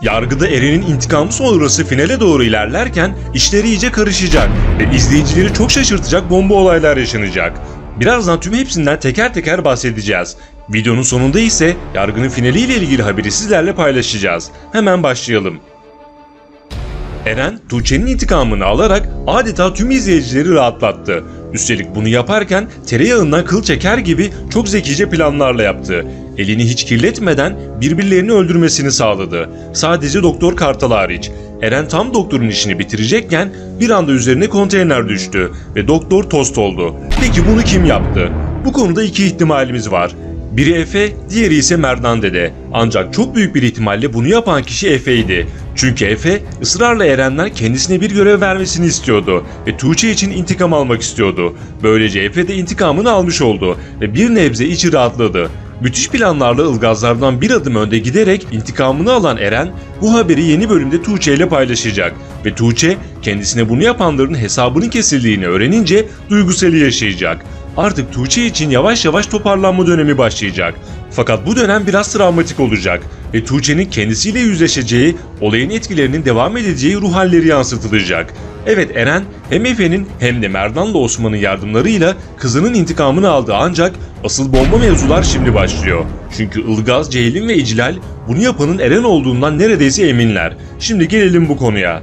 Yargıda Eren'in intikamı sonrası finale doğru ilerlerken işleri iyice karışacak ve izleyicileri çok şaşırtacak bomba olaylar yaşanacak. Birazdan tüm hepsinden teker teker bahsedeceğiz. Videonun sonunda ise yargının finaliyle ilgili haberi sizlerle paylaşacağız. Hemen başlayalım. Eren, Tuğçe'nin intikamını alarak adeta tüm izleyicileri rahatlattı. Üstelik bunu yaparken tereyağından kıl çeker gibi çok zekice planlarla yaptı. Elini hiç kirletmeden birbirlerini öldürmesini sağladı. Sadece Doktor Kartal hariç. Eren tam doktorun işini bitirecekken bir anda üzerine konteyner düştü ve doktor tost oldu. Peki bunu kim yaptı? Bu konuda iki ihtimalimiz var. Biri Efe, diğeri ise Merdan Dede. Ancak çok büyük bir ihtimalle bunu yapan kişi Efe'ydi. Çünkü Efe ısrarla Eren'den kendisine bir görev vermesini istiyordu ve Tuğçe için intikam almak istiyordu. Böylece Efe de intikamını almış oldu ve bir nebze içi rahatladı. Müthiş planlarla Ilgazlardan bir adım önde giderek intikamını alan Eren bu haberi yeni bölümde Tuğçe ile paylaşacak ve Tuğçe kendisine bunu yapanların hesabının kesildiğini öğrenince duygusal yaşayacak. Artık Tuğçe için yavaş yavaş toparlanma dönemi başlayacak. Fakat bu dönem biraz travmatik olacak ve Tuğçe'nin kendisiyle yüzleşeceği, olayın etkilerinin devam edeceği ruh halleri yansıtılacak. Evet, Eren hem Efe'nin hem de Merdan'la Osman'ın yardımlarıyla kızının intikamını aldı, ancak asıl bomba mevzular şimdi başlıyor. Çünkü Ilgaz, Ceylin ve İclal bunu yapanın Eren olduğundan neredeyse eminler. Şimdi gelelim bu konuya.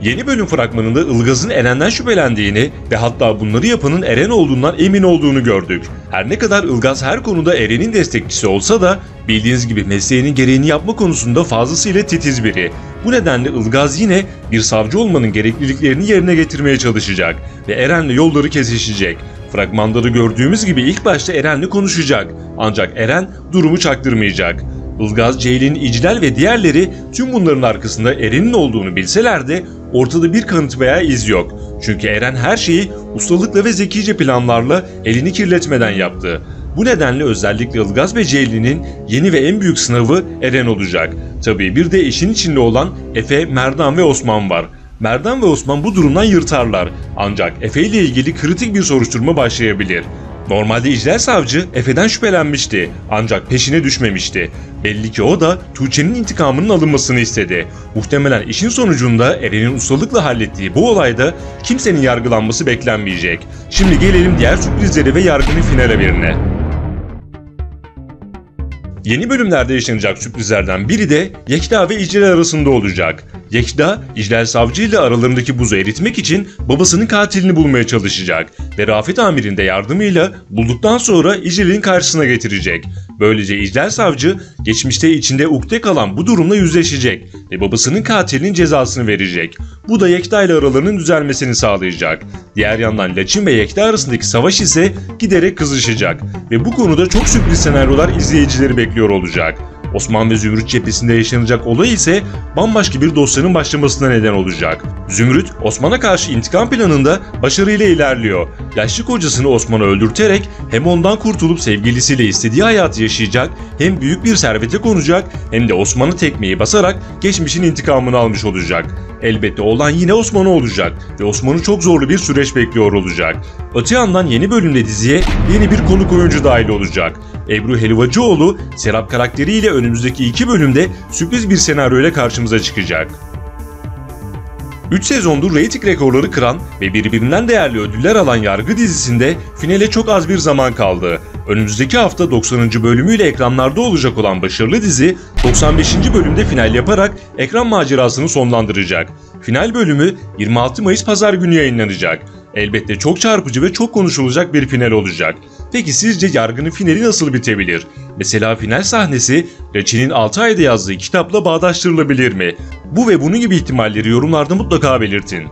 Yeni bölüm fragmanında Ilgaz'ın Eren'den şüphelendiğini ve hatta bunları yapanın Eren olduğundan emin olduğunu gördük. Her ne kadar Ilgaz her konuda Eren'in destekçisi olsa da bildiğiniz gibi mesleğinin gereğini yapma konusunda fazlasıyla titiz biri. Bu nedenle Ilgaz yine bir savcı olmanın gerekliliklerini yerine getirmeye çalışacak ve Eren'le yolları kesişecek. Fragmanda da gördüğümüz gibi ilk başta Eren'le konuşacak, ancak Eren durumu çaktırmayacak. Ilgaz, Ceylin, İclal ve diğerleri tüm bunların arkasında Eren'in olduğunu bilseler de ortada bir kanıt veya iz yok. Çünkü Eren her şeyi ustalıkla ve zekice planlarla elini kirletmeden yaptı. Bu nedenle özellikle Ilgaz ve Ceylin'in yeni ve en büyük sınavı Eren olacak. Tabii bir de işin içinde olan Efe, Merdan ve Osman var. Merdan ve Osman bu durumdan yırtarlar, ancak Efe ile ilgili kritik bir soruşturma başlayabilir. Normalde İclal savcı Efe'den şüphelenmişti, ancak peşine düşmemişti. Belli ki o da Tuğçe'nin intikamının alınmasını istedi. Muhtemelen işin sonucunda Eren'in ustalıkla hallettiği bu olayda kimsenin yargılanması beklenmeyecek. Şimdi gelelim diğer sürprizleri ve yargının final haberine. Yeni bölümlerde yaşanacak sürprizlerden biri de Yekta ve İclal arasında olacak. Yekta, İclal savcı ile aralarındaki buzu eritmek için babasının katilini bulmaya çalışacak ve Rafet amirin de yardımıyla bulduktan sonra İclal'in karşısına getirecek. Böylece İclal savcı geçmişte içinde ukde kalan bu durumla yüzleşecek ve babasının katilinin cezasını verecek. Bu da Yekta ile aralarının düzelmesini sağlayacak. Diğer yandan Laçin ve Yekta arasındaki savaş ise giderek kızışacak ve bu konuda çok sürpriz senaryolar izleyicileri bekliyor olacak. Osman ve Zümrüt cephesinde yaşanacak olay ise bambaşka bir dosyanın başlamasına neden olacak. Zümrüt, Osman'a karşı intikam planında başarıyla ilerliyor. Yaşlı kocasını Osman'a öldürterek hem ondan kurtulup sevgilisiyle istediği hayatı yaşayacak, hem büyük bir servete konacak, hem de Osman'ı tekmeyi basarak geçmişin intikamını almış olacak. Elbette olan yine Osman'a olacak ve Osman'ı çok zorlu bir süreç bekliyor olacak. Öte yandan yeni bölümde diziye yeni bir konuk oyuncu dahil olacak. Ebru Helvacıoğlu, Serap karakteriyle önümüzdeki 2 bölümde sürpriz bir senaryoyla karşımıza çıkacak. 3 sezondur reyting rekorları kıran ve birbirinden değerli ödüller alan Yargı dizisinde finale çok az bir zaman kaldı. Önümüzdeki hafta 90. bölümüyle ekranlarda olacak olan başarılı dizi 95. bölümde final yaparak ekran macerasını sonlandıracak. Final bölümü 26 Mayıs Pazar günü yayınlanacak. Elbette çok çarpıcı ve çok konuşulacak bir final olacak. Peki sizce Yargı'nın finali nasıl bitebilir? Mesela final sahnesi Laçin'in 6 ayda yazdığı kitapla bağdaştırılabilir mi? Bu ve bunun gibi ihtimalleri yorumlarda mutlaka belirtin.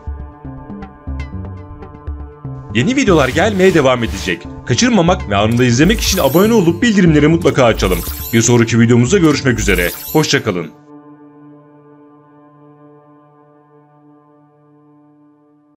Yeni videolar gelmeye devam edecek. Kaçırmamak ve anında izlemek için abone olup bildirimleri mutlaka açalım. Bir sonraki videomuzda görüşmek üzere. Hoşça kalın.